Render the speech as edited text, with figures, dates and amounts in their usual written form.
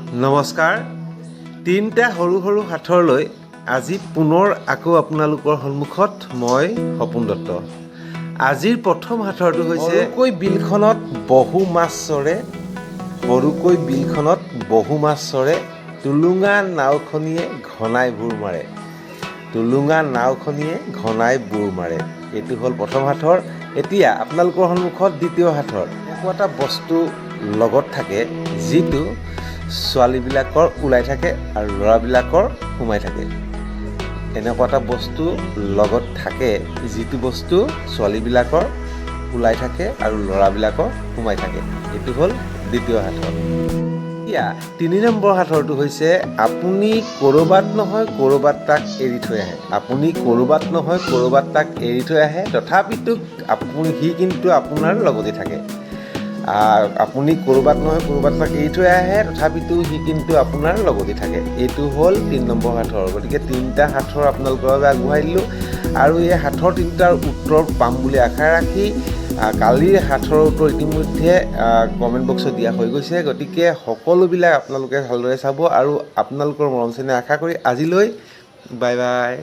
নমস্কাৰ। তিনিটা সৰু সৰু সাঁথৰলৈ আজি পুনৰ আকৌ আপোনালোকৰ সন্মুখত মই সপোন দত্ত। আজিৰ প্ৰথম সাঁথৰটো হৈছে সৰুকৈ বিলখনত বহু মাছ চৰে, সৰুকৈ বিলখনত বহু মাছ চৰে, টুলুঙা নাওখনিয়ে ঘনাই বুৰ মাৰে, টুলুঙা নাওখনিয়ে ঘনাই বুৰ মাৰে। এইটো হ'ল প্ৰথম সাঁথৰ। এতিয়া আপোনালোকৰ সন্মুখত দ্বিতীয় সাঁথৰ। এনেকুৱা এটা বস্তু লগত থাকে যিটো ছোৱালীবিলাকৰ ওলাই থাকে আৰু ল'ৰাবিলাকৰ সোমাই থাকে। এনেকুৱা এটা বস্তু লগত থাকে যিটো বস্তু ছোৱালীবিলাকৰ ওলাই থাকে আৰু ল'ৰাবিলাকৰ সোমাই থাকে। এইটো হ'ল দ্বিতীয় সাঁথৰ। এতিয়া ৩ নম্বৰ সাঁথৰটো হৈছে আপুনি ক'ৰবাত নহয় ক'ৰবাত তাক এৰি থৈ আহে। আপুনি ক'ৰবাত নহয় ক'ৰবাত তাক এৰি থৈ আহে, তথাপিতো সি কিন্তু আপোনাৰ লগতে থাকে। আপুনি ক'ৰবাত নহয় ক'ৰবাত তাক এৰি থৈ আহে, তথাপিতো সি কিন্তু আপোনাৰ লগতে থাকে। এইটো হ'ল ৩ নম্বৰ সাঁথৰ। গতিকে ৩টা সাঁথৰ আপোনালোকৰ বাবে আগবঢ়াই দিলোঁ আৰু এই সাঁথৰ ৩টাৰ উত্তৰ পাম বুলি আশা ৰাখি কালিৰ সাঁথৰৰ উত্তৰ ইতিমধ্যে কমেণ্ট বক্সত দিয়া হৈ গৈছে। গতিকে সকলোবিলাক আপোনালোকে ভালদৰে চাব আৰু আপোনালোকৰ মৰম চেনেহ আশা কৰি আজিলৈ বাই বাই।